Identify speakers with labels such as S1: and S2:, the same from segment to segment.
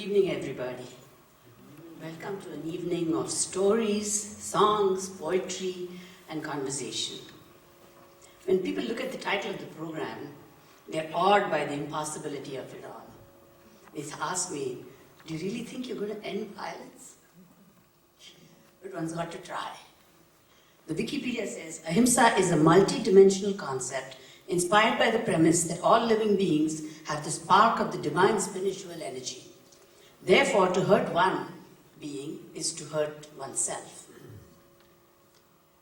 S1: evening, everybody. Welcome to an evening of stories, songs, poetry, and conversation. When people look at the title of the program, they're awed by the impossibility of it all. They ask me, do you really think you're going to end violence? But one's got to try. The Wikipedia says, Ahimsa is a multi-dimensional concept inspired by the premise that all living beings have the spark of the divine spiritual energy. Therefore, to hurt one being is to hurt oneself.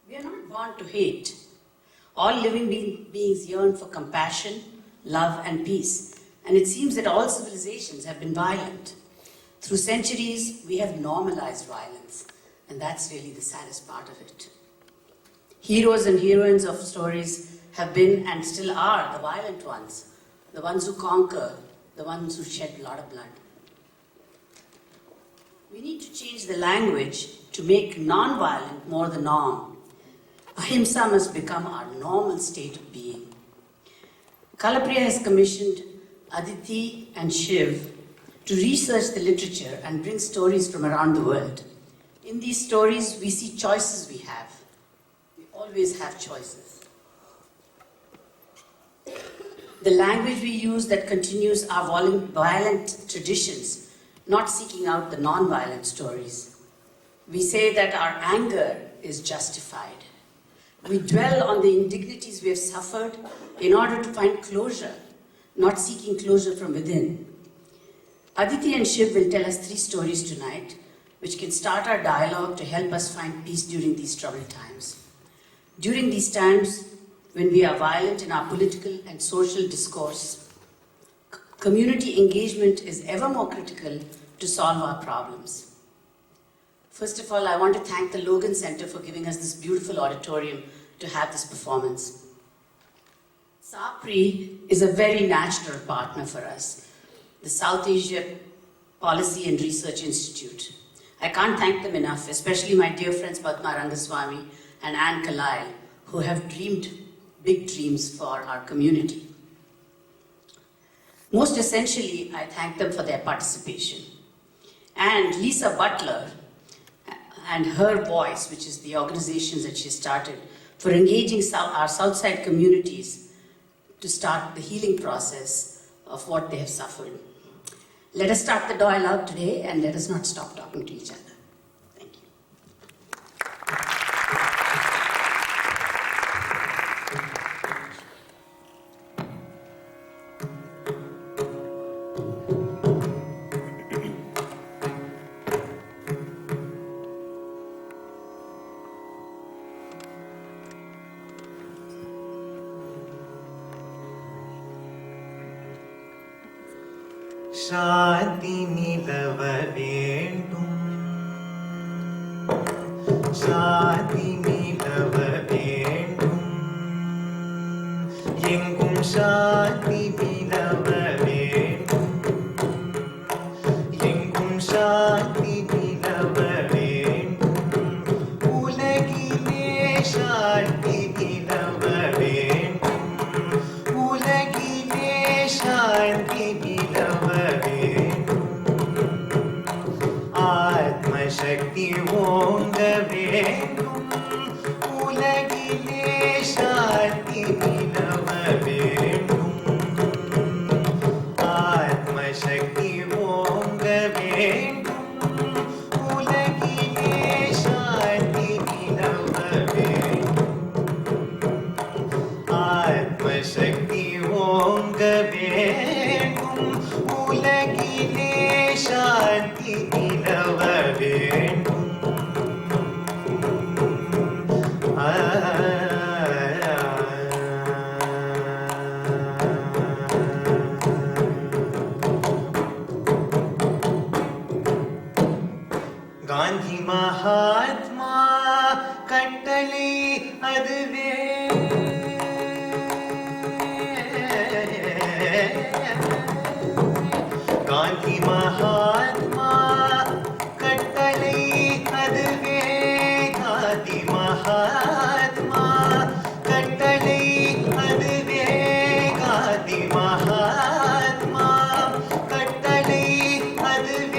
S1: We are not born to hate. All living beings yearn for compassion, love, and peace. And it seems that all civilizations have been violent. Through centuries, we have normalized violence. And that's really the saddest part of it. Heroes and heroines of stories have been and still are the violent ones. The ones who conquer, the ones who shed a lot of blood. We need to change the language to make non-violent more the norm. Ahimsa must become our normal state of being. Kalapriya has commissioned Aditi and Shiv to research the literature and bring stories from around the world. In these stories, we see choices we have. We always have choices. The language we use that continues our violent traditions, not seeking out the non-violent stories. We say that our anger is justified. We dwell on the indignities we have suffered in order to find closure, not seeking closure from within. Aditi and Shiv will tell us 3 stories tonight, which can start our dialogue to help us find peace during these troubled times. During these times, when we are violent in our political and social discourse, community engagement is ever more critical to solve our problems. First of all, I want to thank the Logan Center for giving us this beautiful auditorium to have this performance. SAAPRI is a very natural partner for us, the South Asia Policy and Research Institute. I can't thank them enough, especially my dear friends Padma Rangaswamy and Anne Kalai, who have dreamed big dreams for our community. Most essentially, I thank them for their participation. And Lisa Butler and her voice, which is the organizations that she started, for engaging our Southside communities to start the healing process of what they have suffered. Let us start the dialogue today and let us not stop talking to each other. Thank you.
S2: शांति निलव वेंडुम शांति निलव वेंडुम एंगुम शांति निलव वेंडुम एंगुम शांति निलव वेंडुम उलगिले शांति निलव वेंडुम उलगिले शांति निलव शक्ति ओंग वेंडुम उलगिले शांति निलव वेंडुम आत्मशक्ति ओंग वेंडुम उलगिले शांति निलव वेंडुम आत्मशक्ति ओंग वेंडुम उलगिले शांति निलव गांधी महात्मा कट्टले अदवे गांधी महात्मा कट्टले अदवे गांधी महात्मा कट्टले अदवे गांधी महात्मा कट्टले अदवे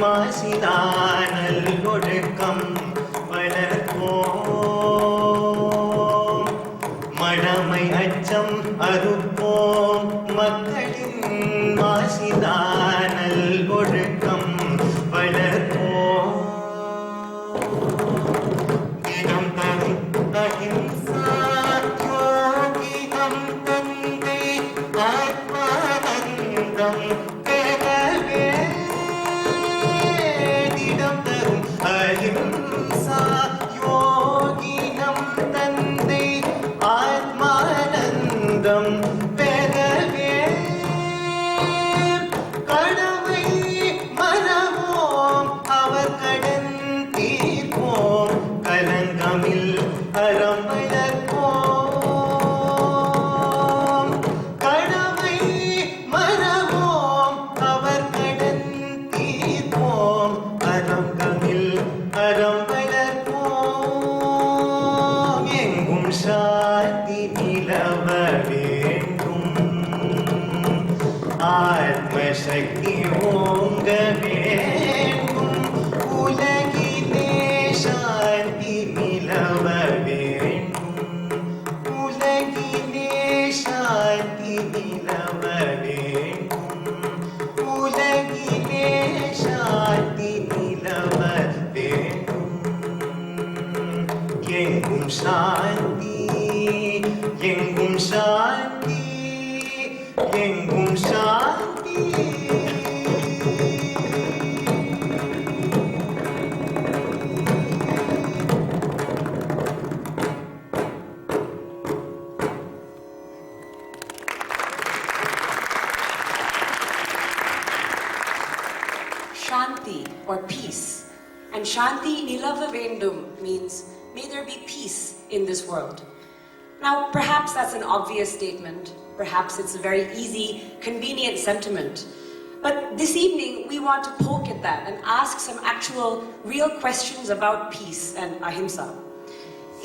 S2: மாசினானல் ஒழுக்கம் வளர்ப்போம் மடமை அச்சம் அறுப்போம் மக்களின் மாசினானல் ஒழுக்கம் வளர்ப்போம் தினம் தரும் அஹிம்சா யோகிதம் தந்தை ஆத்மானந்தம் பெறவே தினம் தரும் அஹிம்சா யோகிதம் தந்தை ஆத்மானந்தம் பெறவே கடமை மறவோம் அவர் கடன் தீர்ப்போம் கலங்கமில் அறம் வளர்ப்போம் கடமை மறவோம் அவர் கடன் தீர்ப்போம் கலங்கமில் அறம் வளர்ப்போம் எங்கும் சாந்தி நிலவ வேண்டும் ஆத்மசக்தி ஓங்க வேண்டும் உலகிலே சாந்தி நிலவ வேண்டும் உலகிலே சாந்தி நிலவ வேண்டும் உலகிலே சாந்தி நிலவ வேண்டும் எங்கும் சாந்தி எங்கும் சாந்தி எங்கும் சாந்தி
S3: Shanti or peace. And Shanti nilava vendum means may there be peace in this world. Now, perhaps that's an obvious statement. Perhaps it's a very easy, convenient sentiment. But this evening, we want to poke at that and ask some actual, real questions about peace and ahimsa.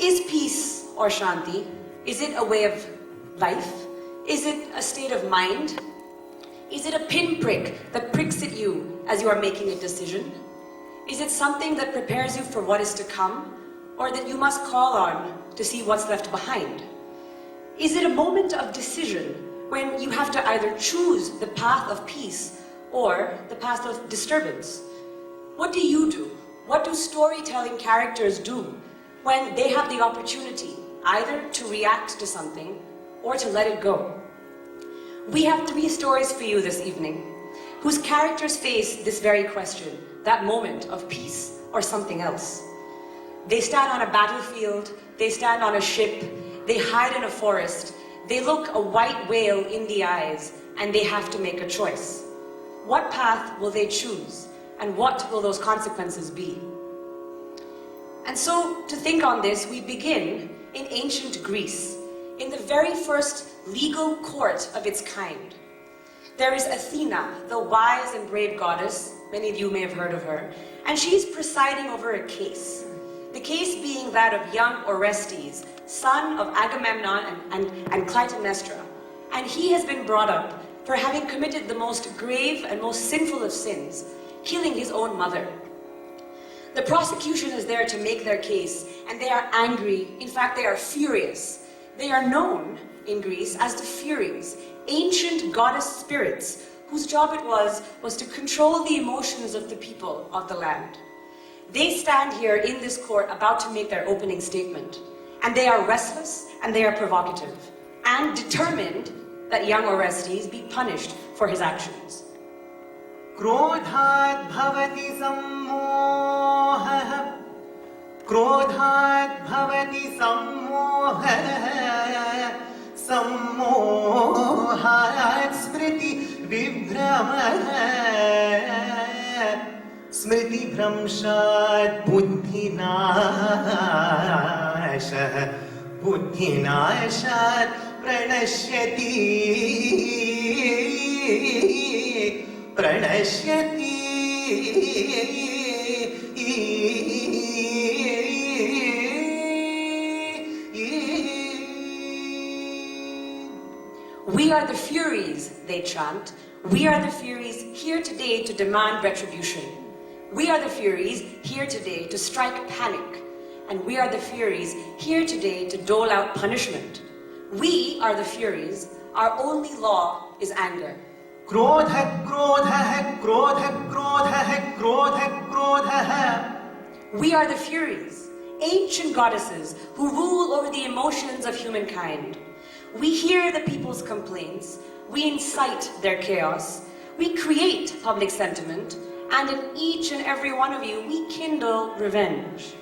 S3: Is peace or Shanti, is it a way of life? Is it a state of mind? Is it a pinprick that pricks at you as you are making a decision? Is it something that prepares you for what is to come, or that you must call on to see what's left behind? Is it a moment of decision when you have to either choose the path of peace or the path of disturbance? What do you do? What do storytelling characters do when they have the opportunity either to react to something or to let it go? We have 3 stories for you this evening whose characters face this very question, that moment of peace or something else. They stand on a battlefield, they stand on a ship, they hide in a forest, they look a white whale in the eyes, and they have to make a choice. What path will they choose, and what will those consequences be? And so, to think on this, we begin in ancient Greece, in the very first legal court of its kind. There is Athena, the wise and brave goddess, many of you may have heard of her, and she's presiding over a case. The case being that of young Orestes, son of Agamemnon and Clytemnestra. And he has been brought up for having committed the most grave and most sinful of sins, killing his own mother. The prosecution is there to make their case, and they are angry. In fact, they are furious. They are known in Greece as the Furies, ancient goddess spirits whose job it was to control the emotions of the people of the land. They stand here in this court about to make their opening statement, and they are restless and they are provocative and determined that young Orestes be punished for his actions.
S2: क्रोधात् भवति सम्मोहः क्रोधात् भवति सम्मोहः सम्मोहात् स्मृति विभ्रमः स्मृतिभ्रंशात् बुद्धिनाशः बुद्धिनाशात् प्रणश्यति प्रणश्यति
S3: We are the Furies, they chant. We are the Furies here today to demand retribution. We are the Furies here today to strike panic, and we are the Furies here today to dole out punishment. We are the Furies. Our only law is anger.
S2: क्रोध है, क्रोध है, क्रोध है, क्रोध है, क्रोध है, क्रोध है.
S3: We are the Furies, ancient goddesses who rule over the emotions of humankind. We hear the people's complaints, we incite their chaos, we create public sentiment, and in each and every one of you, we kindle revenge.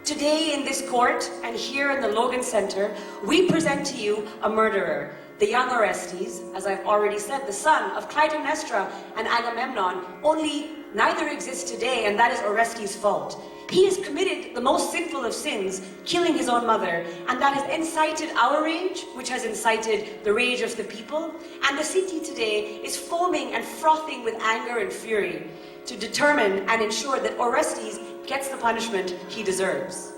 S3: Today in this court and here in the Logan Center, we present to you a murderer, the young Orestes, as I've already said, the son of Clytemnestra and Agamemnon, only neither exists today, and that is Orestes' fault. He has committed the most sinful of sins, killing his own mother, and that has incited our rage, which has incited the rage of the people, and the city today is foaming and frothing with anger and fury to determine and ensure that Orestes gets the punishment he deserves.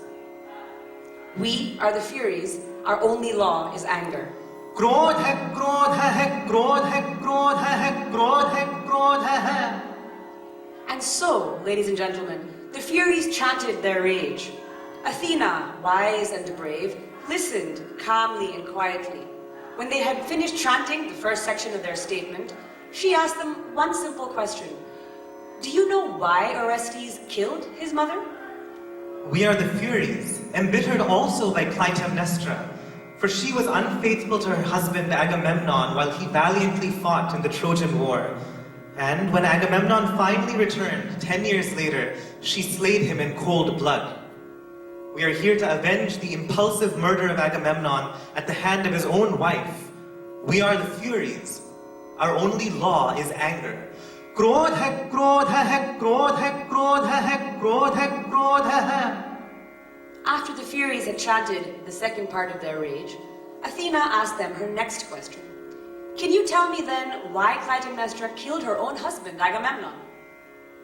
S3: We are the Furies. Our only law is anger.
S2: क्रोध है, क्रोध है, क्रोध है, क्रोध है, क्रोध है, क्रोध है.
S3: And so, ladies and gentlemen, the Furies chanted their rage. Athena, wise and brave, listened calmly and quietly. When they had finished chanting the first section of their statement, she asked them one simple question. Do you know why Orestes killed his mother?
S2: We are the Furies, embittered also by Clytemnestra, for she was unfaithful to her husband Agamemnon while he valiantly fought in the Trojan War. And when Agamemnon finally returned, 10 years later, she slayed him in cold blood. We are here to avenge the impulsive murder of Agamemnon at the hand of his own wife. We are the Furies. Our only law is anger. क्रोध है, क्रोध है, क्रोध है, क्रोध है, क्रोध है, क्रोध है.
S3: After the Furies had chanted the second part of their rage, Athena asked them her next question. Can you tell me then why Clytemnestra killed her own husband, Agamemnon?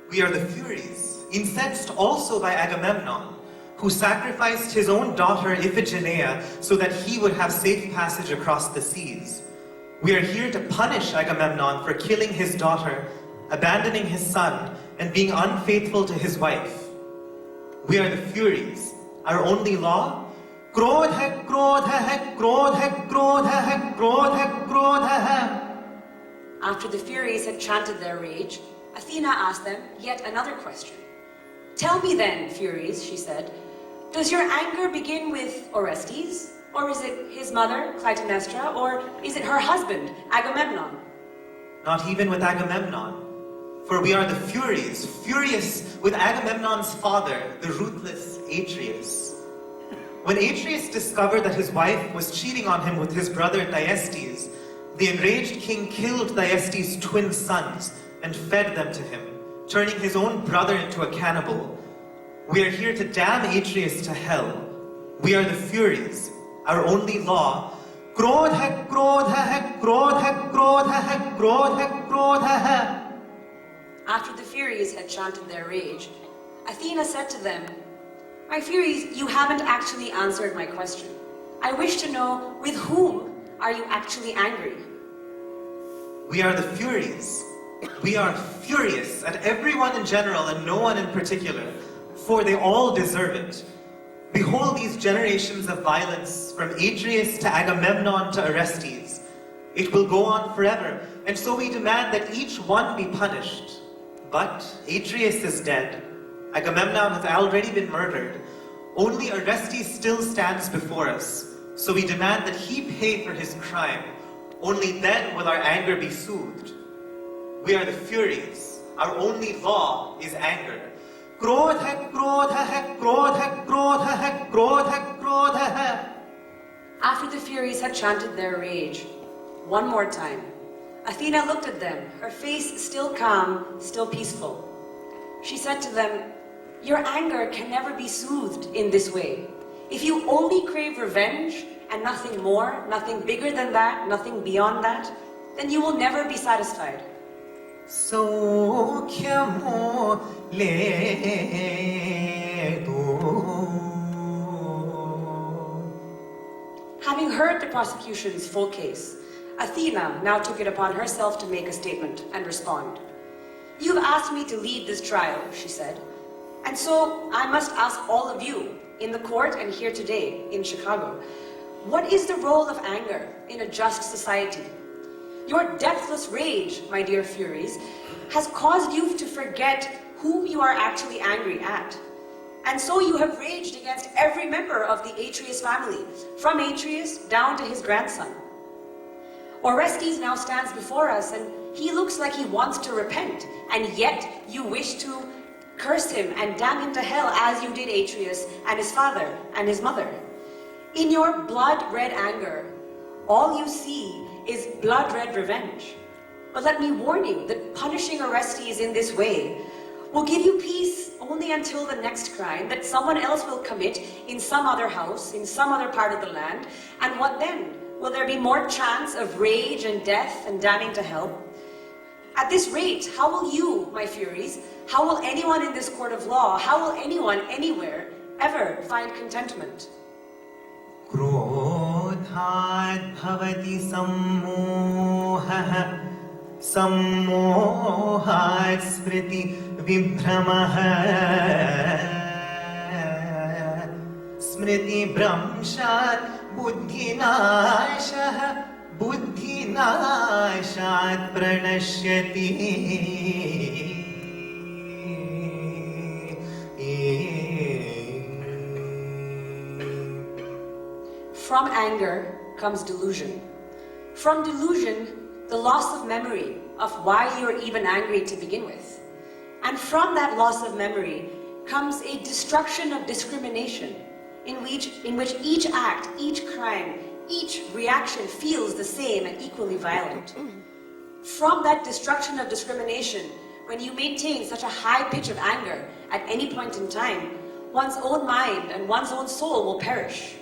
S2: We are the Furies, incensed also by Agamemnon, who sacrificed his own daughter Iphigenia so that he would have safe passage across the seas. We are here to punish Agamemnon for killing his daughter, abandoning his son, and being unfaithful to his wife. We are the Furies. Our only law? क्रोध है, क्रोध है, क्रोध है, क्रोध है, क्रोध है, क्रोध है.
S3: After the Furies had chanted their rage, Athena asked them yet another question. Tell me then, Furies, she said, does your anger begin with Orestes? Or is it his mother, Clytemnestra? Or is it her husband, Agamemnon?
S2: Not even with Agamemnon. For we are the Furies, furious with Agamemnon's father, the ruthless Atreus. When Atreus discovered that his wife was cheating on him with his brother Thyestes, the enraged king killed Thyestes' twin sons and fed them to him, turning his own brother into a cannibal. We are here to damn Atreus to hell. We are the Furies. Our only law, क्रोध है, क्रोध है, क्रोध है, क्रोध है, क्रोध है, क्रोध है.
S3: After the Furies had chanted their rage, Athena said to them, my Furies, you haven't actually answered my question. I wish to know, with whom are you actually angry?
S2: We are the Furies. We are furious at everyone in general and no one in particular, for they all deserve it. Behold these generations of violence, from Atreus to Agamemnon to Orestes. It will go on forever, and so we demand that each one be punished. But Atreus is dead. Agamemnon has already been murdered. Only Orestes still stands before us, so we demand that he pay for his crime. Only then will our anger be soothed. We are the Furies. Our only law is anger. क्रोध है, क्रोध है, क्रोध है, क्रोध है, क्रोध है, क्रोध है.
S3: After the Furies had chanted their rage, one more time, Athena looked at them, her face still calm, still peaceful. She said to them, your anger can never be soothed in this way. If you only crave revenge and nothing more, nothing bigger than that, nothing beyond that, then you will never be satisfied.
S2: सौख्यमो ले दो.
S3: Having heard the prosecution's full case, Athena now took it upon herself to make a statement and respond. You've asked me to lead this trial, she said. And so I must ask all of you, in the court and here today in Chicago, what is the role of anger in a just society? Your depthless rage, my dear Furies, has caused you to forget who you are actually angry at. And so you have raged against every member of the Atreus family, from Atreus down to his grandson. Orestes now stands before us, and he looks like he wants to repent, and yet you wish to curse him and damn him to hell as you did Atreus and his father and his mother. In your blood-red anger, all you see is blood-red revenge. But let me warn you that punishing Orestes in this way will give you peace only until the next crime that someone else will commit in some other house, in some other part of the land. And what then? Will there be more chance of rage and death and damning to hell? At this rate, how will you, my Furies, how will anyone in this court of law, how will anyone anywhere ever find contentment?
S2: Krodhat bhavati sammohah, sammohat smriti vibhramah, smriti bramshat buddhinashah, buddhinashat pranashyati.
S3: From anger comes delusion. From delusion, the loss of memory of why you're even angry to begin with. And from that loss of memory comes a destruction of discrimination in which each act, each crime, each reaction feels the same and equally violent. From that destruction of discrimination, when you maintain such a high pitch of anger at any point in time, one's own mind and one's own soul will perish.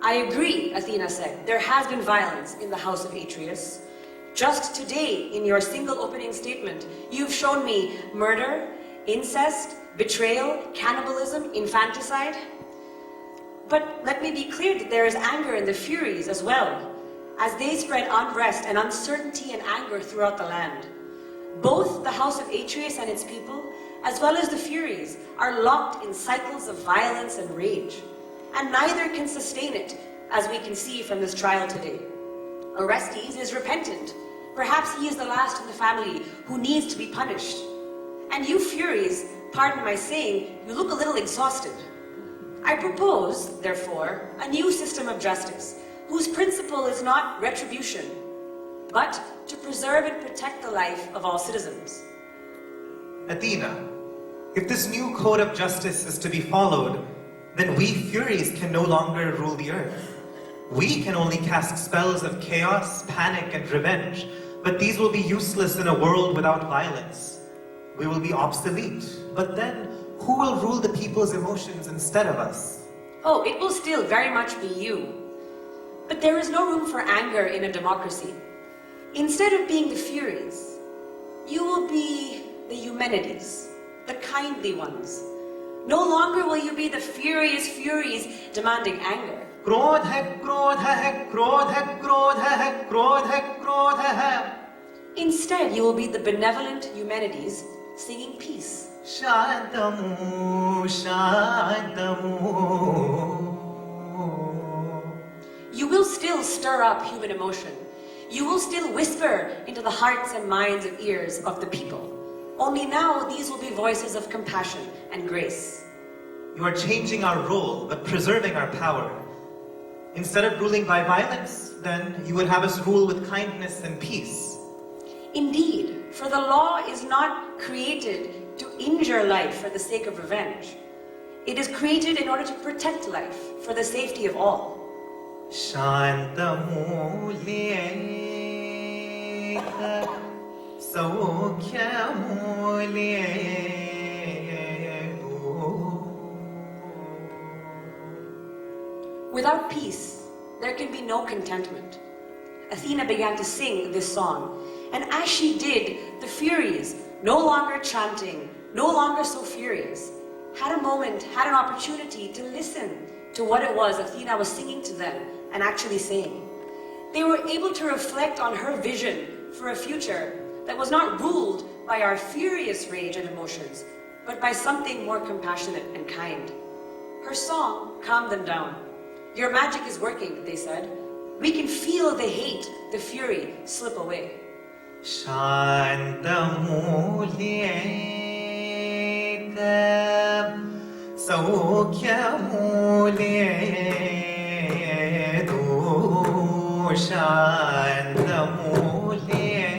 S3: I agree, Athena said, there has been violence in the house of Atreus. Just today, in your single opening statement, you've shown me murder, incest, betrayal, cannibalism, infanticide. But let me be clear that there is anger in the Furies as well, as they spread unrest and uncertainty and anger throughout the land. Both the house of Atreus and its people, as well as the Furies, are locked in cycles of violence and rage. And neither can sustain it, as we can see from this trial today. Orestes is repentant. Perhaps he is the last in the family who needs to be punished. And you Furies, pardon my saying, you look a little exhausted. I propose, therefore, a new system of justice, whose principle is not retribution, but to preserve and protect the life of all citizens.
S2: Athena, if this new code of justice is to be followed, then we Furies can no longer rule the earth. We can only cast spells of chaos, panic, and revenge, but these will be useless in a world without violence. We will be obsolete, but then who will rule the people's emotions instead of us?
S3: Oh, it will still very much be you. But there is no room for anger in a democracy. Instead of being the Furies, you will be the Eumenides, the kindly ones. No longer will you be the furious Furies demanding anger.
S2: Krodha, krodha, krodha, krodha, krodha, krodha.
S3: Instead, you will be the benevolent Eumenides singing peace.
S2: Shantamu, shantamu.
S3: You will still stir up human emotion. You will still whisper into the hearts and minds and ears of the people. Only now these will be voices of compassion and grace.
S2: You are changing our role, but preserving our power. Instead of ruling by violence, then you would have us rule with kindness and peace.
S3: Indeed, for the law is not created to injure life for the sake of revenge. It is created in order to protect life for the safety of all.
S2: Shantamu leka, saukyamu leka.
S3: Without peace, there can be no contentment. Athena began to sing this song, and as she did, the Furies, no longer chanting, no longer so furious, had a moment, had an opportunity to listen to what it was Athena was singing to them and actually saying. They were able to reflect on her vision for a future that was not ruled by our furious rage and emotions, but by something more compassionate and kind. Her song calmed them down. Your magic is working, they said. We can feel the hate, the fury slip away.
S2: Shantamulekam Saukyamulekam Shantamulekam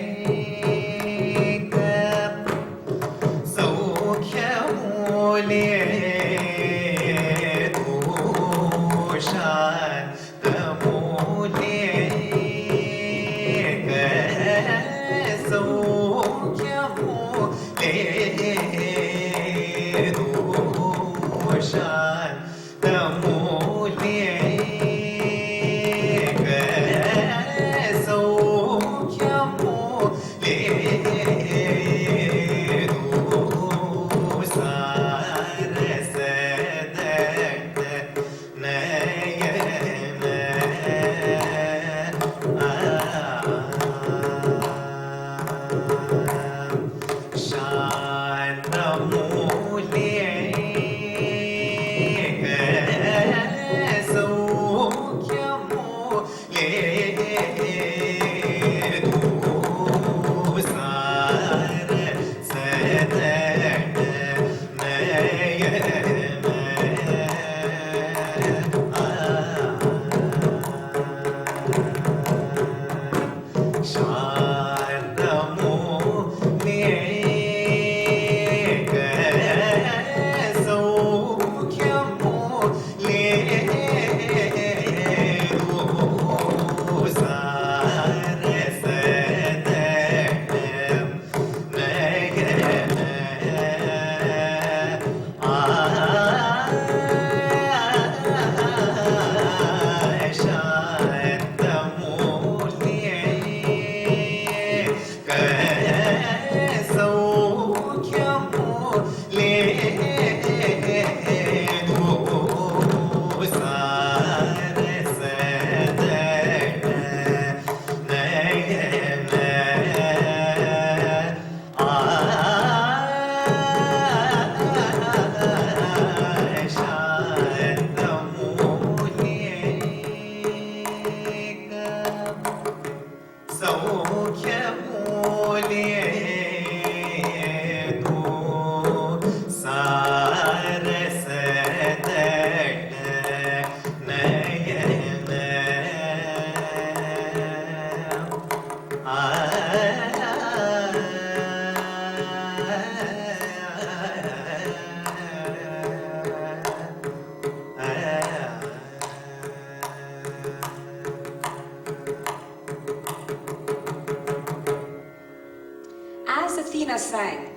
S3: As Athena sang,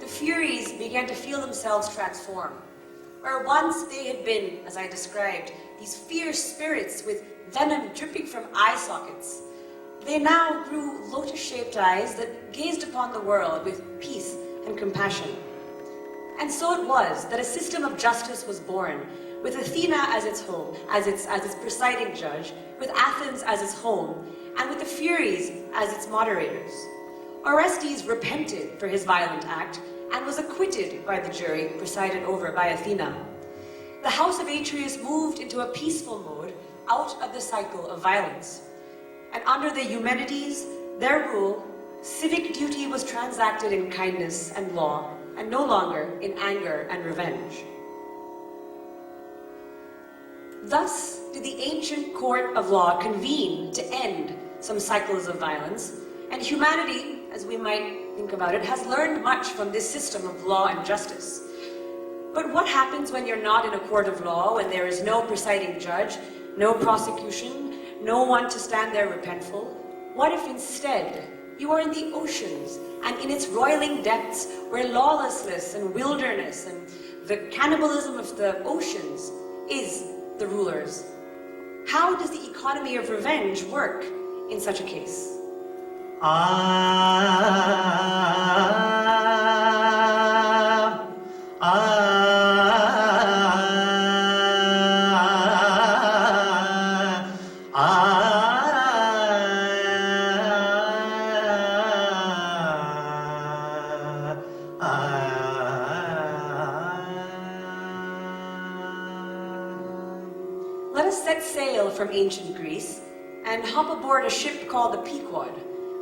S3: the Furies began to feel themselves transform. Where once they had been, as I described, these fierce spirits with venom dripping from eye sockets, they now grew lotus-shaped eyes that gazed upon the world with peace and compassion. And so it was that a system of justice was born, with Athena as its home, as its presiding judge, with Athens as its home, and with the Furies as its moderators. Orestes repented for his violent act and was acquitted by the jury presided over by Athena. The house of Atreus moved into a peaceful mode out of the cycle of violence. And under the Eumenides, their rule, civic duty was transacted in kindness and law, and no longer in anger and revenge. Thus did the ancient court of law convene to end some cycles of violence, and humanity, as we might think about it, has learned much from this system of law and justice. But what happens when you're not in a court of law, when there is no presiding judge, no prosecution, no one to stand there repentful? What if instead you are in the oceans and in its roiling depths where lawlessness and wilderness and the cannibalism of the oceans is the rulers? How does the economy of revenge work in such a case? set sail from ancient Greece and hop aboard a ship called the Pequod,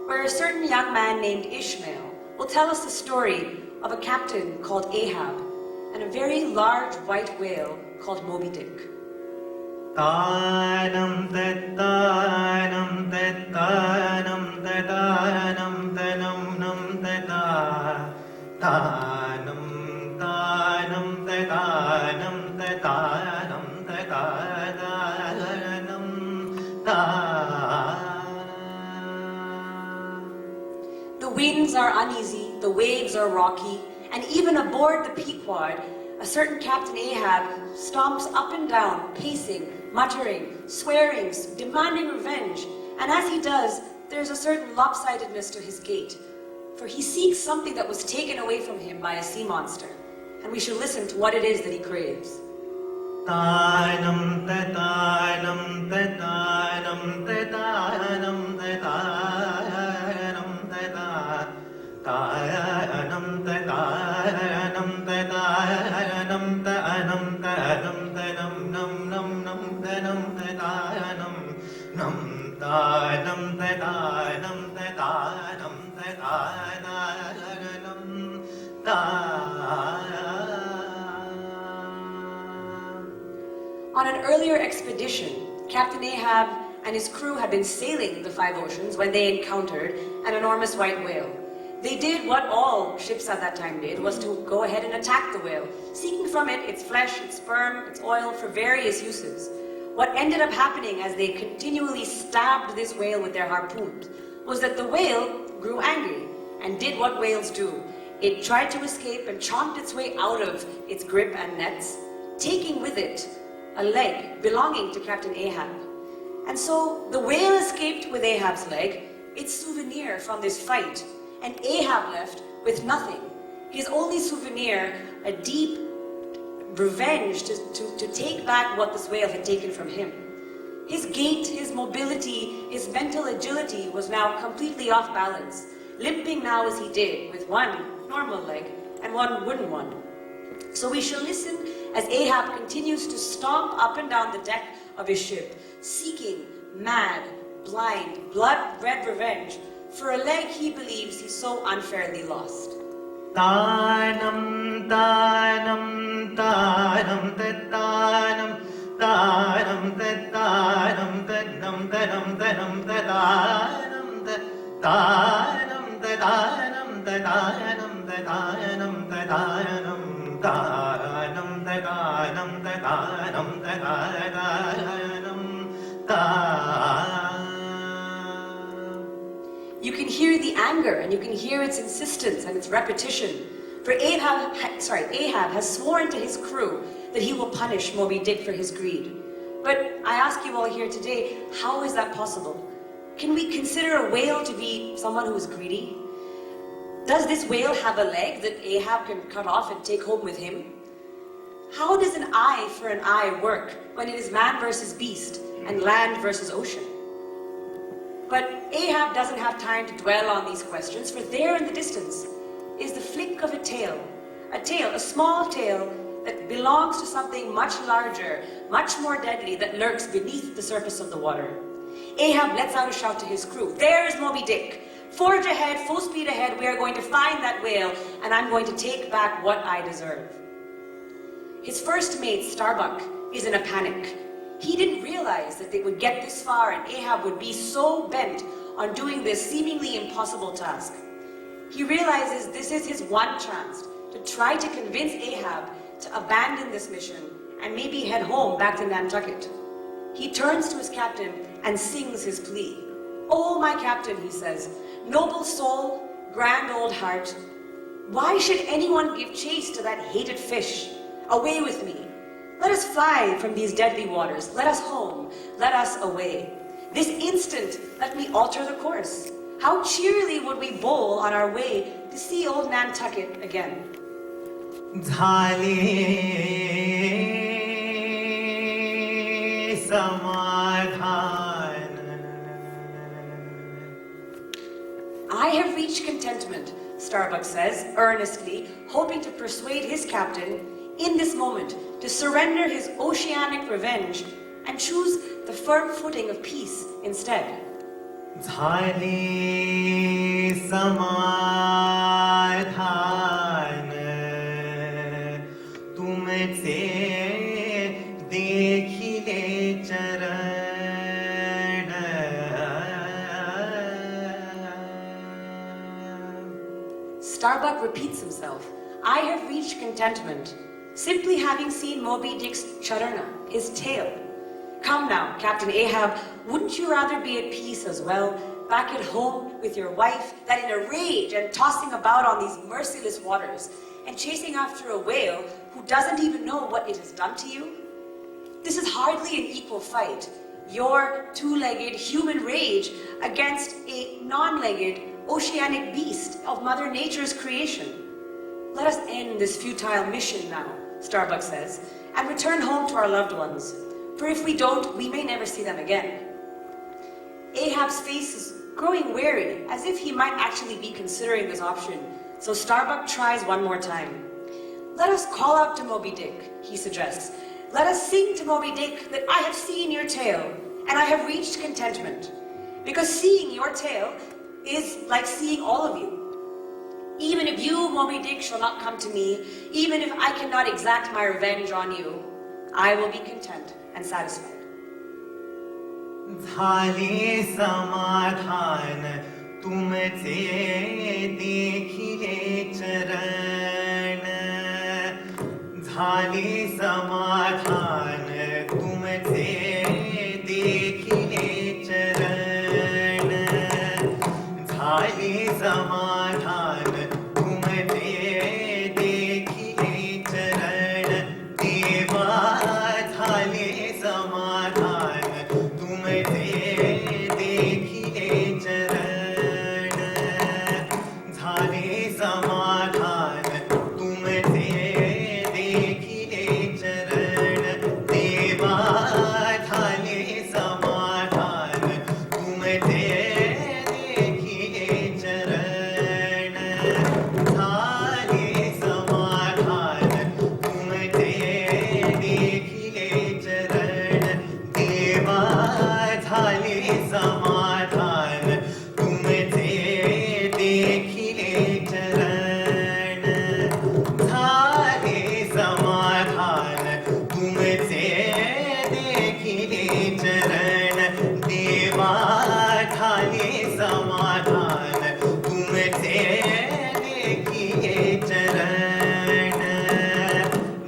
S3: where a certain young man named Ishmael will tell us the story of a captain called Ahab and a very large white whale called Moby Dick.
S2: Tanam tanam tanam tanam tanam nam tata tanam tanam tanam tanam
S3: The winds are uneasy, the waves are rocky, and even aboard the Pequod, a certain Captain Ahab stomps up and down, pacing, muttering, swearing, demanding revenge. And as he does, there's a certain lopsidedness to his gait, for he seeks something that was taken away from him by a sea monster. And we should listen to what it is that he craves.
S2: Tanam tanam tanam tanam tanam tanam tanam tanam tanam tanam nam nam nam tanam tanam nam tanam tanam tanam tanam.
S3: On an earlier expedition, Captain Ahab and his crew had been sailing the five oceans when they encountered an enormous white whale. They did what all ships at that time did, was to go ahead and attack the whale, seeking from it its flesh, its sperm, its oil for various uses. What ended up happening as they continually stabbed this whale with their harpoons was that the whale grew angry and did what whales do. It tried to escape and chomped its way out of its grip and nets, taking with it a leg belonging to Captain Ahab. And so the whale escaped with Ahab's leg, its souvenir from this fight, and Ahab left with nothing. His only souvenir, a deep revenge to take back what this whale had taken from him. His gait, his mobility, his mental agility was now completely off balance, limping now as he did with one normal leg and one wooden one. So we shall listen as Ahab continues to stomp up and down the deck of his ship, seeking mad, blind, blood-red revenge for a leg he believes he so unfairly lost.
S2: Tanam tanam tanam tanam tanam tanam tanam tanam tanam tanam tanam tanam tanam tanam tanam
S3: You can hear the anger and you can hear its insistence and its repetition. For Ahab has sworn to his crew that he will punish Moby Dick for his greed. But I ask you all here today, how is that possible? Can we consider a whale to be someone who is greedy? Does this whale have a leg that Ahab can cut off and take home with him? How does an eye for an eye work when it is man versus beast and land versus ocean? But Ahab doesn't have time to dwell on these questions, for there in the distance is the flick of a tail, a small tail that belongs to something much larger, much more deadly that lurks beneath the surface of the water. Ahab lets out a shout to his crew, "There's Moby Dick! Forge ahead, full speed ahead, we are going to find that whale, and I'm going to take back what I deserve." His first mate, Starbuck, is in a panic. He didn't realize that they would get this far and Ahab would be so bent on doing this seemingly impossible task. He realizes this is his one chance to try to convince Ahab to abandon this mission and maybe head home back to Nantucket. He turns to his captain and sings his plea. "Oh, my captain," he says, "noble soul, grand old heart, why should anyone give chase to that hated fish? Away with me. Let us fly from these deadly waters. Let us home. Let us away. This instant, let me alter the course. How cheerily would we bowl on our way to see old Nantucket again."
S2: Dhali samadhan.
S3: "I have reached contentment," Starbuck says, earnestly, hoping to persuade his captain in this moment to surrender his oceanic revenge and choose the firm footing of peace instead.
S2: झाले समाधान तुमचे देखिले चरण
S3: Starbuck repeats himself. I have reached contentment, simply having seen Moby Dick's charana, his tail. Come now, Captain Ahab, wouldn't you rather be at peace as well, back at home with your wife, than in a rage and tossing about on these merciless waters, and chasing after a whale who doesn't even know what it has done to you? This is hardly an equal fight. Your two-legged human rage against a non-legged oceanic beast of Mother Nature's creation. Let us end this futile mission now, Starbuck says, and return home to our loved ones. For if we don't, we may never see them again. Ahab's face is growing wary, as if he might actually be considering this option, so Starbuck tries one more time. Let us call out to Moby Dick, he suggests. Let us sing to Moby Dick that I have seen your tail, and I have reached contentment. Because seeing your tail is like seeing all of you. Even if you, Moby Dick, shall not come to me, even if I cannot exact my revenge on you, I will be content and satisfied.
S2: झाले समाधान तुमचे देखिले चरण झाले समाधान तुमचे देखिले चरण झाले समाधान तुमचे देखिले चरण देवा झाले समाधान तुमचे देखिले चरण झाले समाधान तुमचे देखिले चरण देवा झाले समाधान तुमचे देखिले चरण झाले समाधान तुमचे देखिले चरण देवा झाले समाधान तुमचे देखिले चरण झाले समाधान तुमचे देखिले चरण देवा झाले समाधान तुमचे देखिले चरण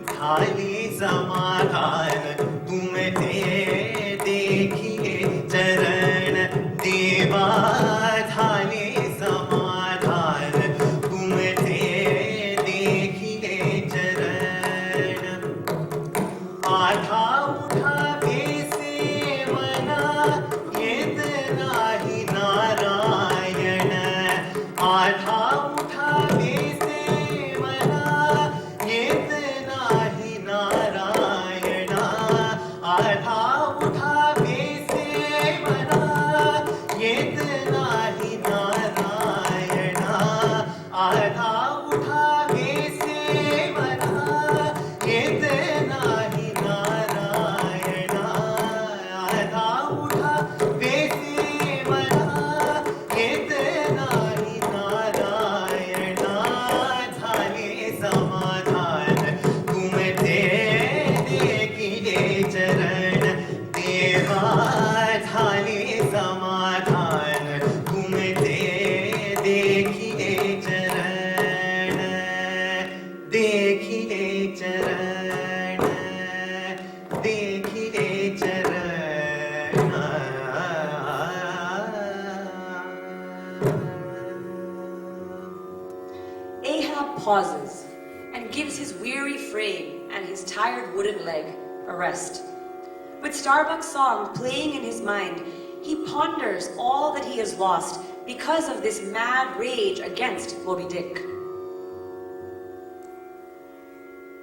S2: झाले समाधान तुमचे देखिले चरण देवा झाले समाधान तुमचे देखिले चरण आठा उठा बेसे मना येत नाही नारायण आठा उठा बेसे मना येत नाही नारायण आठा उठा बेसे मना येत नाही नारायण आठा उठा बेसे मना येत नाही नारायण आठा उठा बेसे मना येत नाही नारायण झाले समाधान तुमचे देखिले चरण देवा झाले समाधान तुमचे देखिले चरण देखिले चरण देखिले चरण
S3: Ahab pauses and gives his weary frame and his tired wooden leg a rest. With Starbuck's song playing in his mind, he ponders all that he has lost because of this mad rage against Moby Dick.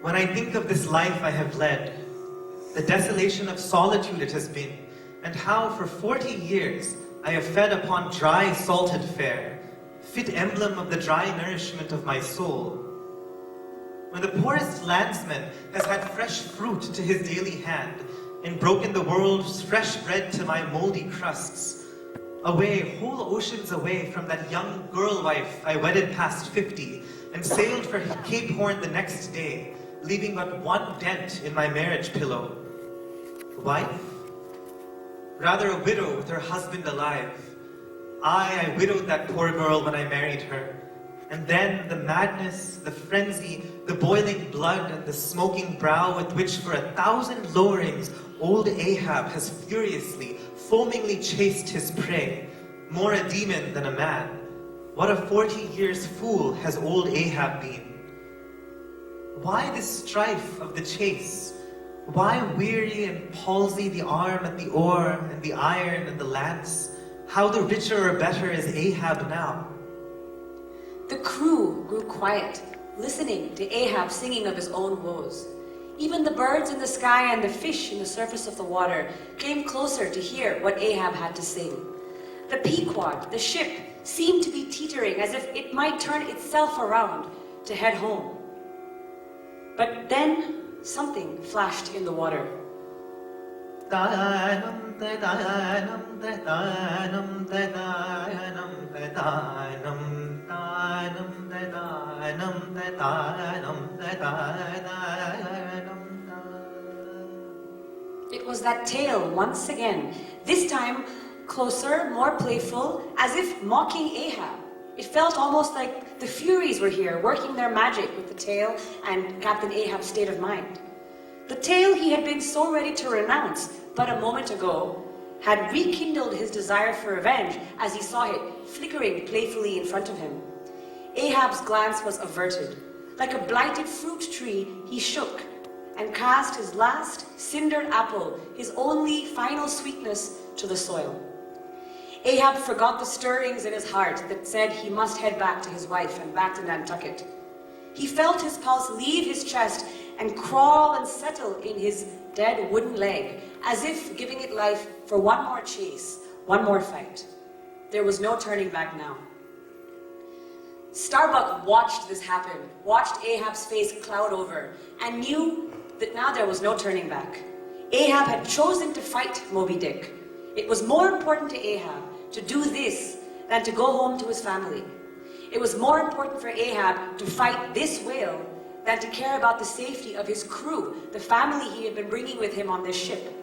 S2: When I think of this life I have led, the desolation of solitude it has been, and how for 40 years I have fed upon dry salted fare, fit emblem of the dry nourishment of my soul. When the poorest landsman has had fresh fruit to his daily hand, and broken the world's fresh bread to my moldy crusts. Away, whole oceans away from that young girl wife I wedded past 50 and sailed for Cape Horn the next day, leaving but one dent in my marriage pillow. Wife? Rather a widow with her husband alive. I widowed that poor girl when I married her. And then the madness, the frenzy, the boiling blood, and the smoking brow with which for 1,000 lowerings old Ahab has furiously, foamingly chased his prey, more a demon than a man. What a 40 years fool has old Ahab been. Why this strife of the chase? Why weary and palsy the arm and the oar and the iron and the lance? How the richer or better is Ahab now?
S3: The crew grew quiet, listening to Ahab singing of his own woes. Even the birds in the sky and the fish in the surface of the water came closer to hear what Ahab had to sing. The Pequod, the ship, seemed to be teetering as if it might turn itself around to head home. But then something flashed in the water. It was that tale once again, this time closer, more playful, as if mocking Ahab. It felt almost like the Furies were here, working their magic with the tale and Captain Ahab's state of mind. The tale he had been so ready to renounce but a moment ago had rekindled his desire for revenge as he saw it flickering playfully in front of him. Ahab's glance was averted. Like a blighted fruit tree, he shook and cast his last cindered apple, his only final sweetness, to the soil. Ahab forgot the stirrings in his heart that said he must head back to his wife and back to Nantucket. He felt his pulse leave his chest and crawl and settle in his dead wooden leg, as if giving it life for one more chase, one more fight. There was no turning back now. Starbuck watched this happen, watched Ahab's face cloud over, and knew that now there was no turning back. Ahab had chosen to fight Moby Dick. It was more important to Ahab to do this than to go home to his family. It was more important for Ahab to fight this whale than to care about the safety of his crew, the family he had been bringing with him on this ship.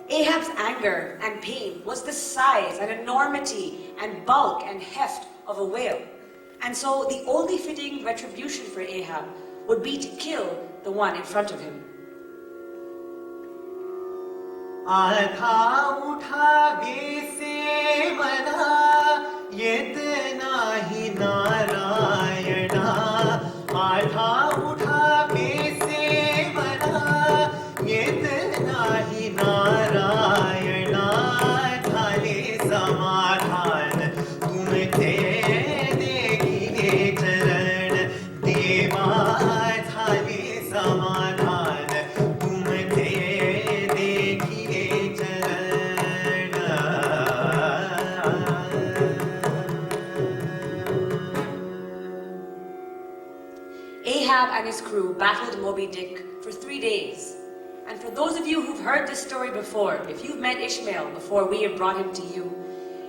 S3: Ahab's anger and pain was the size and enormity and bulk and heft of a whale. And so the only fitting retribution for Ahab would be to kill the one in front of him.
S2: आधा उठावे से मना इतना ही नारायणा आधा उठावे से मना इतना ही नारायणा थाले समाधान तुम थे देखिए चरण देवा थाले समाधान तुम थे
S3: Ahab and his crew battled Moby Dick for 3 days. And for those of you who've heard this story before, if you've met Ishmael before we have brought him to you,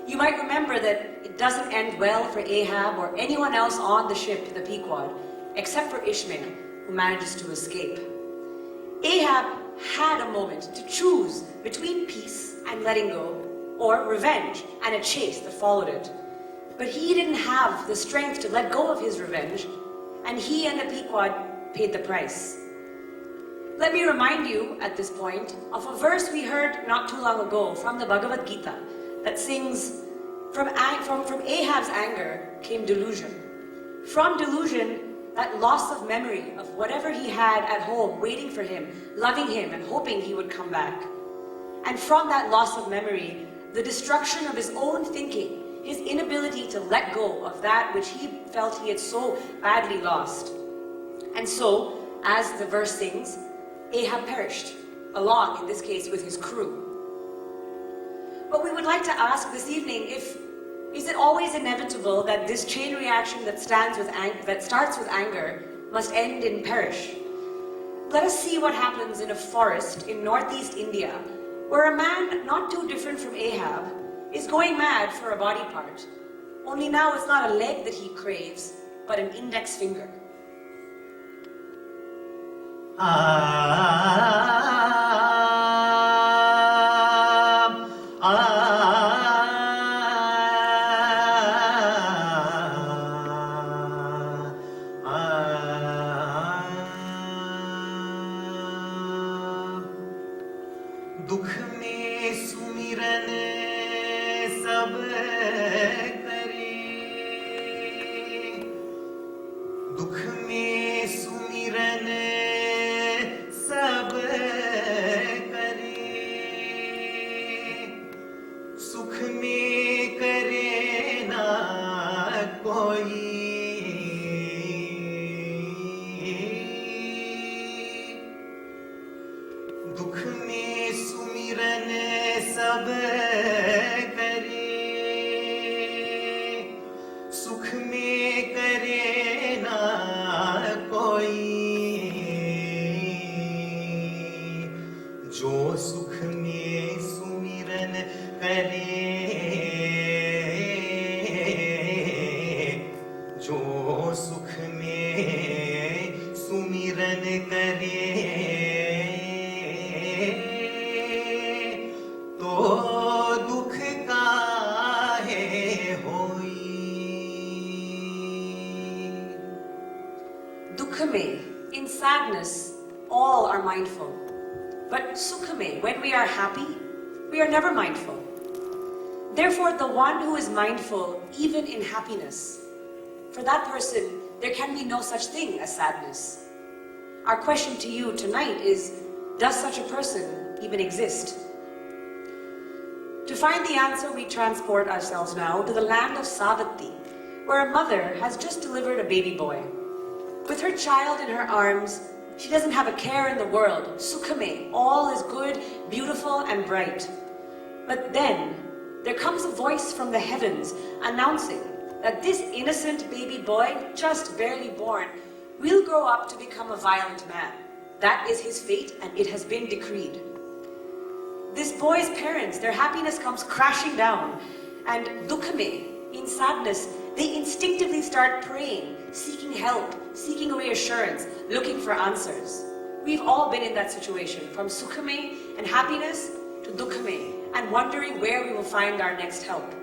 S3: you might remember that it doesn't end well for Ahab or anyone else on the ship, the Pequod, except for Ishmael, who manages to escape. Ahab had a moment to choose between peace and letting go, or revenge and a chase that followed it. But he didn't have the strength to let go of his revenge, and he and the Pequod paid the price. Let me remind you at this point of a verse we heard not too long ago from the Bhagavad Gita that sings, from Ahab's anger came delusion. From delusion, that loss of memory of whatever he had at home waiting for him, loving him and hoping he would come back. And from that loss of memory, the destruction of his own thinking, his inability to let go of that which he felt he had so badly lost. And so, as the verse sings, Ahab perished, along, in this case, with his crew. But we would like to ask this evening is it always inevitable that this chain reaction that starts with anger must end in perish? Let us see what happens in a forest in northeast India, where a man not too different from Ahab is going mad for a body part. Only now it's not a leg that he craves, but an index finger.
S2: दुख में सुमिरन सब करे, दुख में सुमिरन सब करे, सुख में करे ना कोई, दुख में सुमिरन सब करे, सुख में करे ना कोई, जो सुख में सुमिरन करे, जो सुख में सुमिरन करे,
S3: in sadness, all are mindful. But sukhame, when we are happy, we are never mindful. Therefore, the one who is mindful, even in happiness, for that person, there can be no such thing as sadness. Our question to you tonight is, does such a person even exist? To find the answer, we transport ourselves now to the land of Savatthi, where a mother has just delivered a baby boy. With her child in her arms, she doesn't have a care in the world. Sukhame, all is good, beautiful, and bright. But then, there comes a voice from the heavens announcing that this innocent baby boy, just barely born, will grow up to become a violent man. That is his fate, and it has been decreed. This boy's parents, their happiness comes crashing down, and dukhame, in sadness, they instinctively start praying, seeking help, seeking reassurance, looking for answers. We've all been in that situation, from sukhame and happiness to dukhame, and wondering where we will find our next help.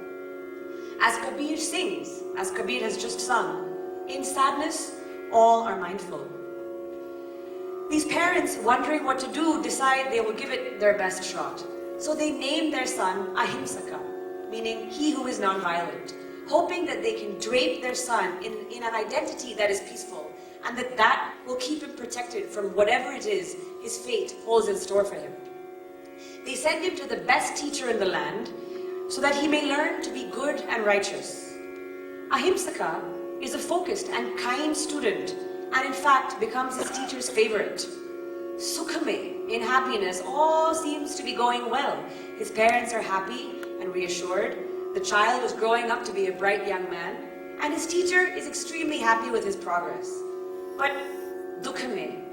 S3: As Kabir sings, as Kabir has just sung, in sadness, all are mindful. These parents, wondering what to do, decide they will give it their best shot. So they name their son Ahimsa, meaning he who is non-violent, hoping that they can drape their son in an identity that is peaceful, and that will keep him protected from whatever it is his fate holds in store for him. They send him to the best teacher in the land, so that he may learn to be good and righteous. Ahimsa is a focused and kind student, and in fact becomes his teacher's favorite. Sukhame, in happiness, all seems to be going well. His parents are happy and reassured. The child is growing up to be a bright young man, and his teacher is extremely happy with his progress. But dukhame,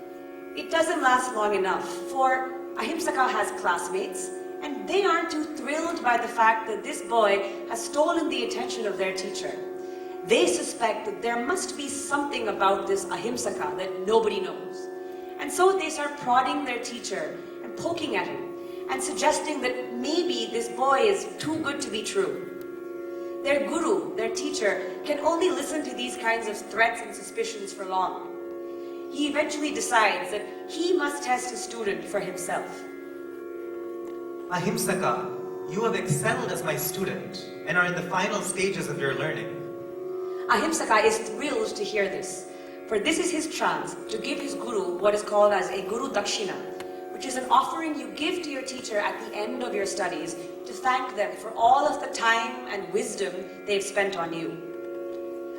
S3: it doesn't last long enough, for Ahimsa has classmates, and they aren't too thrilled by the fact that this boy has stolen the attention of their teacher. They suspect that there must be something about this Ahimsa that nobody knows. And so they start prodding their teacher and poking at him and suggesting that maybe this boy is too good to be true. Their guru, their teacher, can only listen to these kinds of threats and suspicions for long. He eventually decides that he must test his student for himself.
S2: Ahimsa, you have excelled as my student and are in the final stages of your learning.
S3: Ahimsa is thrilled to hear this, for this is his chance to give his guru what is called as a guru dakshina, which is an offering you give to your teacher at the end of your studies to thank them for all of the time and wisdom they've spent on you.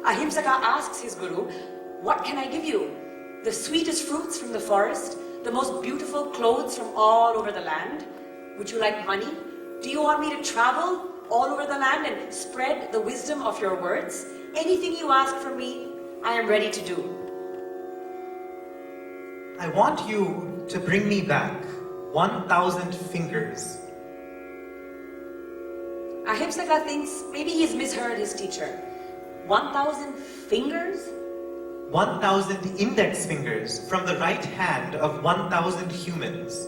S3: Ahimsa asks his guru, "What can I give you? The sweetest fruits from the forest? The most beautiful clothes from all over the land? Would you like money? Do you want me to travel all over the land and spread the wisdom of your words? Anything you ask from me, I am ready to do."
S2: I want you to bring me back 1,000 fingers.
S3: Ahimsa thinks maybe he's misheard his teacher. 1,000 fingers?
S2: 1,000 index fingers from the right hand of 1,000 humans.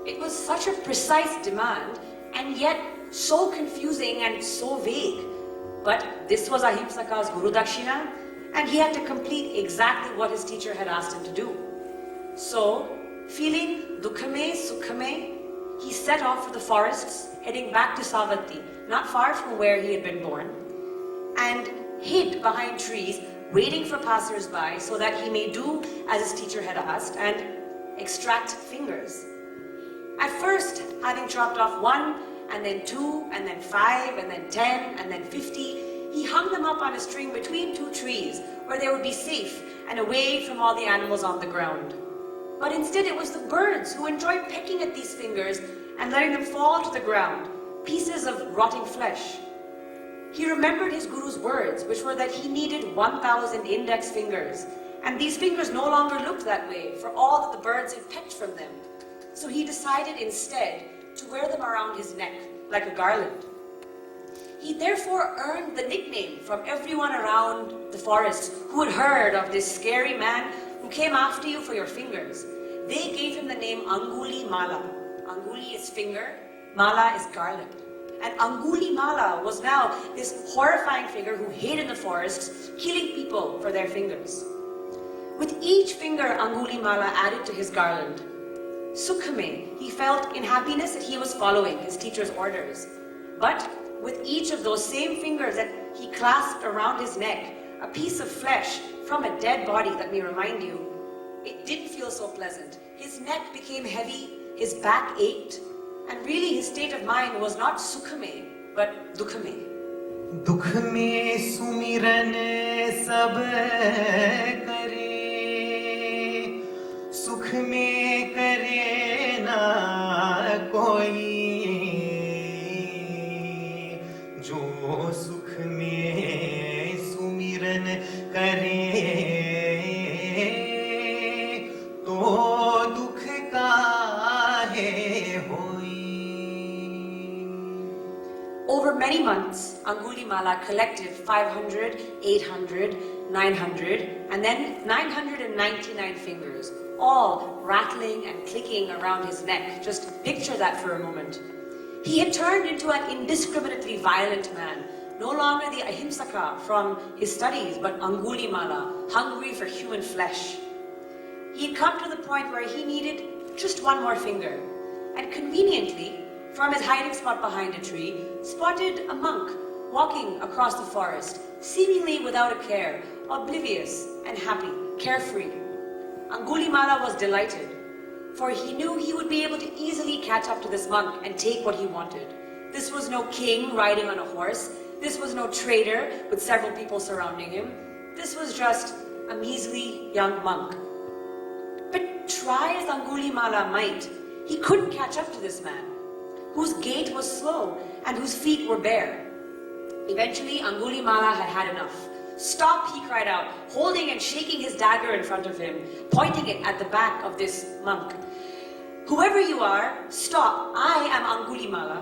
S3: It was such a precise demand, and yet so confusing and so vague. But this was Ahimsaka's Guru Dakshina, and he had to complete exactly what his teacher had asked him to do. So, feeling dukhame, sukhame, he set off for the forests, heading back to Savatthi, not far from where he had been born, and hid behind trees, waiting for passers-by so that he may do as his teacher had asked and extract fingers. At first, having chopped off 1, and then 2, and then 5, and then 10, and then 50, he hung them up on a string between 2 trees where they would be safe and away from all the animals on the ground. But instead it was the birds who enjoyed pecking at these fingers and letting them fall to the ground, pieces of rotting flesh. He remembered his guru's words, which were that he needed 1,000 index fingers, and these fingers no longer looked that way for all that the birds had pecked from them. So he decided instead to wear them around his neck like a garland. He therefore earned the nickname from everyone around the forest who had heard of this scary man who came after you for your fingers. They gave him the name Anguli Mala. Anguli is finger, Mala is garland. And Anguli Mala was now this horrifying figure who hid in the forests, killing people for their fingers. With each finger Anguli Mala added to his garland, Sukhame, he felt in happiness that he was following his teacher's orders. But with each of those same fingers that he clasped around his neck, a piece of flesh from a dead body, let me remind you, it didn't feel so pleasant. His neck became heavy, his back ached, and really his state of mind was not Sukhame, but Dukhame.
S2: Dukhame sumiran sab kare, sukh mein kare na koi, jo sukh mein sumiran kare, to dukh kahe hoi.
S3: Over many months, Angulimala collected 500, 800, 900, and then 999 fingers, all rattling and clicking around his neck. Just picture that for a moment. He had turned into an indiscriminately violent man, no longer the Ahimsaka from his studies, but Angulimala, hungry for human flesh. He had come to the point where he needed just 1 more finger, and conveniently, from his hiding spot behind a tree, spotted a monk walking across the forest, seemingly without a care, oblivious and happy, carefree. Angulimala was delighted, for he knew he would be able to easily catch up to this monk and take what he wanted. This was no king riding on a horse. This was no trader with several people surrounding him. This was just a measly young monk. But try as Angulimala might, he couldn't catch up to this man, whose gait was slow and whose feet were bare. Eventually, Angulimala had had enough. "Stop," he cried out, holding and shaking his dagger in front of him, pointing it at the back of this monk. "Whoever you are, stop. I am Angulimala,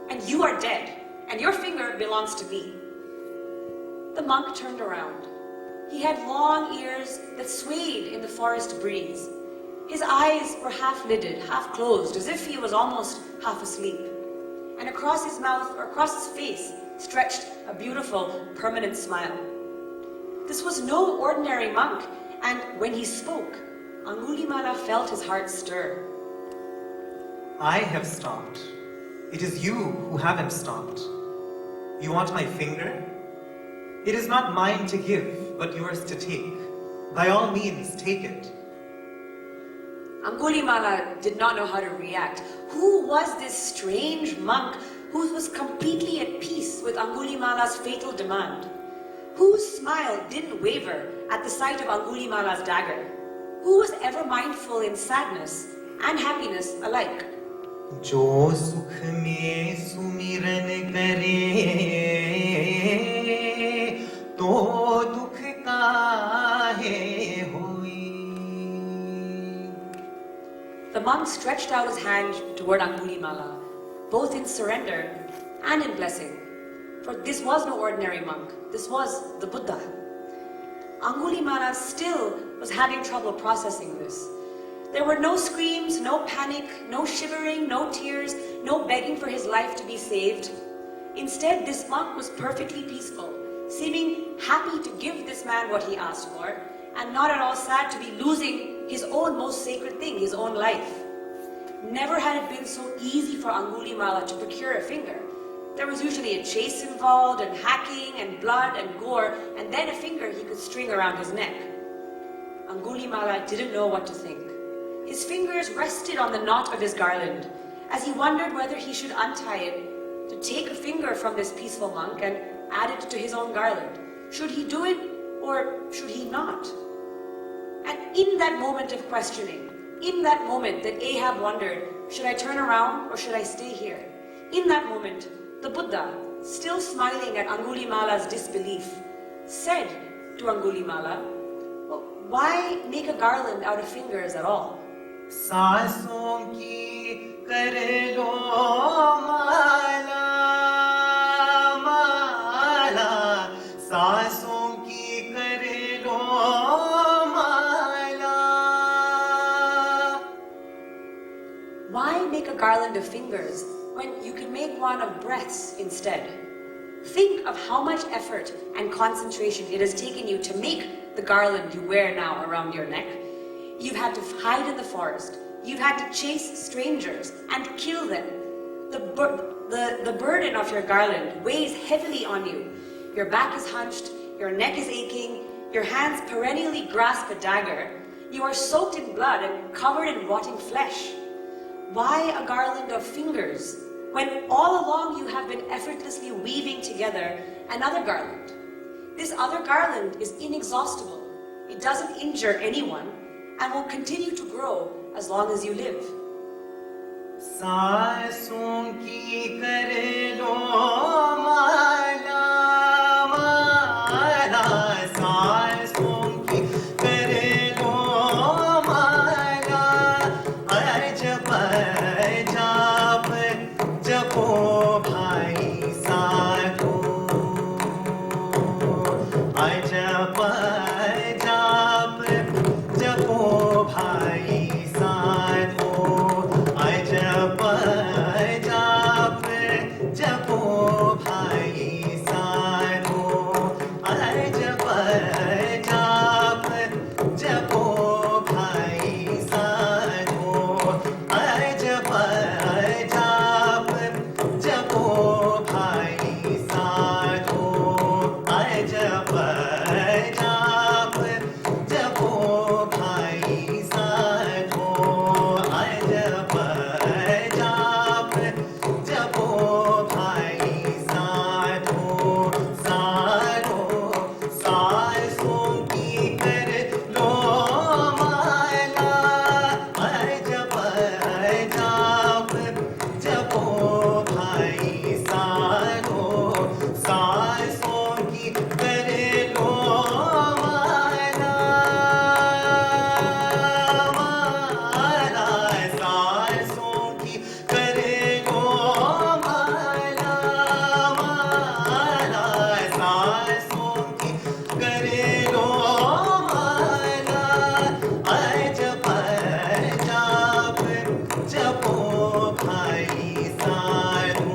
S3: and you are dead, and your finger belongs to me." The monk turned around. He had long ears that swayed in the forest breeze. His eyes were half-lidded, half-closed, as if he was almost half asleep. And across his mouth, or across his face, stretched a beautiful, permanent smile. This was no ordinary monk, and when he spoke, Angulimala felt his heart stir.
S2: I have stopped. It is you who haven't stopped. You want my finger? It is not mine to give, but yours to take. By all means, take it.
S3: Angulimala did not know how to react. Who was this strange monk who was completely at peace with Angulimala's fatal demand? Whose smile didn't waver at the sight of Angulimala's dagger? Who was ever mindful in sadness and happiness alike?
S2: Jo sukh mein sumiran kare, to dukh kahe hoi.
S3: the monk stretched out his hand toward Angulimala, both in surrender and in blessing. For this was no ordinary monk, this was the Buddha. Angulimala still was having trouble processing this. There were no screams, no panic, no shivering, no tears, no begging for his life to be saved. Instead, this monk was perfectly peaceful, seeming happy to give this man what he asked for, and not at all sad to be losing his own most sacred thing, his own life. Never had it been so easy for Angulimala to procure a finger. There was usually a chase involved, and hacking, and blood, and gore, and then a finger he could string around his neck. Angulimala didn't know what to think. His fingers rested on the knot of his garland, as he wondered whether he should untie it to take a finger from this peaceful monk and add it to his own garland. Should he do it, or should he not? And in that moment of questioning, in that moment that Ahab wondered, should I turn around or should I stay here? In that moment, the Buddha, still smiling at Angulimala's disbelief, said to Angulimala, well, why make a garland out of fingers at all?
S2: सांसों की कर लो माला माला सांसों की कर लो माला.
S3: Why make a garland of fingers when you can make one of breaths instead? Think of how much effort and concentration it has taken you to make the garland you wear now around your neck. You've had to hide in the forest. You've had to chase strangers and kill them. The burden of your garland weighs heavily on you. Your back is hunched, your neck is aching, your hands perennially grasp a dagger. You are soaked in blood and covered in rotting flesh. Why a garland of fingers when all along you have been effortlessly weaving together another garland? This other garland is inexhaustible. It doesn't injure anyone and will continue to grow as long as you live.
S2: सांसों की कर लो माला माला सांसों की कर लो माला अजब जाप जपो भाई साधो अजब जाप जपो भाई साधो अजब जाप जपो भाई साधो अजब जाप जपो भाई साधो अजब जाप जपो भाई साधो अजब जाप जपो भाई साधो अजब जाप जपो भाई साधो साधो सांसों की कर लो माला अजब जाप जपो भाई साधो सांसों की कर लो माला माला सांसों की कर लो माला माला सांसों की कर लो माला अजब जाप जपो भाई साधो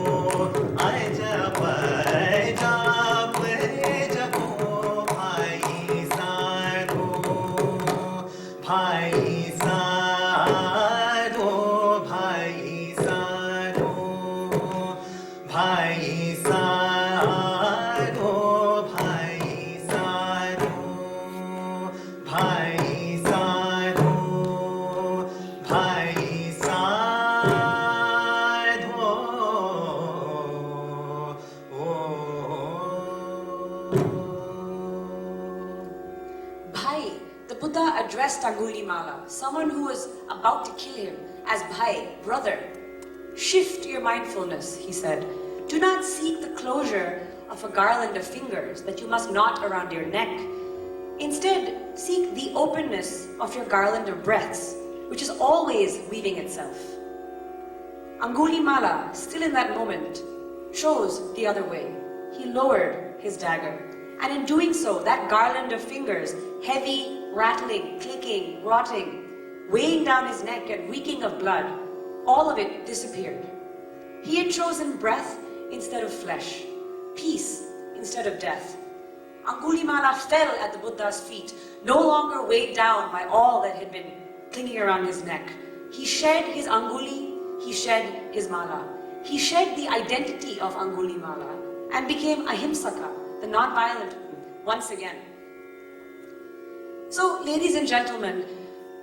S2: अजब जाप जपो भाई साधो भाई साधो भाई साधो भाई साधो भाई साधो भाई साधो भाई साधो
S3: Bhai, the Buddha addressed Angulimala, someone who was about to kill him, as Bhai, brother. Shift your mindfulness, he said. Do not seek the closure of a garland of fingers that you must knot around your neck. Instead, seek the openness of your garland of breaths. which is always weaving itself. Angulimala, still in that moment, chose the other way. He lowered his dagger, and in doing so, that garland of fingers, heavy, rattling, clicking, rotting, weighing down his neck and reeking of blood, all of it disappeared. He had chosen breath instead of flesh, peace instead of death. Angulimala fell at the Buddha's feet, no longer weighed down by all that had been clinging around his neck. He shed his Anguli, he shed his Mala. He shed the identity of Angulimala and became Ahimsaka, the non-violent one, once again. So, ladies and gentlemen,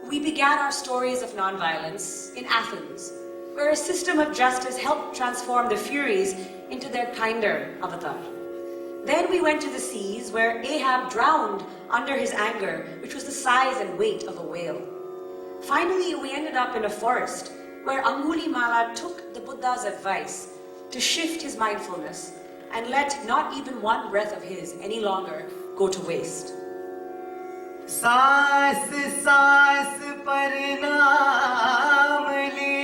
S3: we began our stories of non-violence in Athens, where a system of justice helped transform the Furies into their kinder avatar. Then we went to the seas, where Ahab drowned under his anger, which was the size and weight of a whale. Finally, we ended up in a forest, where Angulimala took the Buddha's advice to shift his mindfulness and let not even one breath of his any longer go to waste.
S2: सांस सांस पर नाम ले,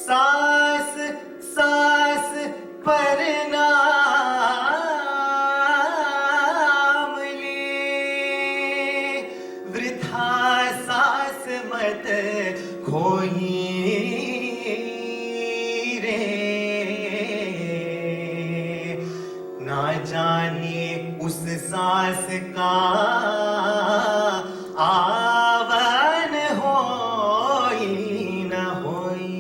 S2: सांस सांस पर नाम ले, वृथा सांस मत खोई जाने उस सांस का आवन होई न होई.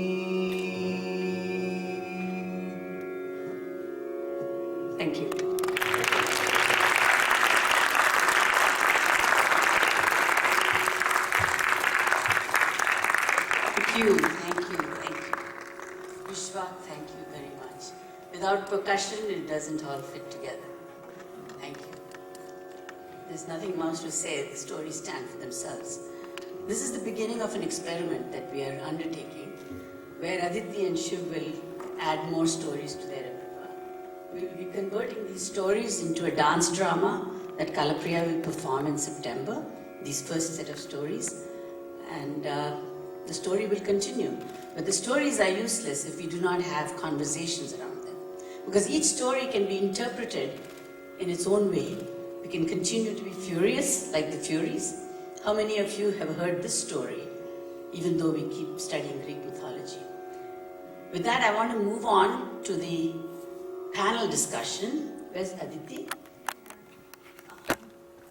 S3: Thank you.
S1: Thank you. Vishvak, thank you very much. Without percussion, it doesn't all fit together. Thank you. There's nothing much to say. The stories stand for themselves. This is the beginning of an experiment that we are undertaking, where Aditi and Shiv will add more stories to their repertoire. We will be converting these stories into a dance drama that Kalapriya will perform in September, these first set of stories. And the story will continue. But the stories are useless if we do not have conversations around them. Because each story can be interpreted in its own way. We can continue to be furious like the Furies. How many of you have heard this story, even though we keep studying Greek mythology? With that, I want to move on to the panel discussion. Where's Aditi?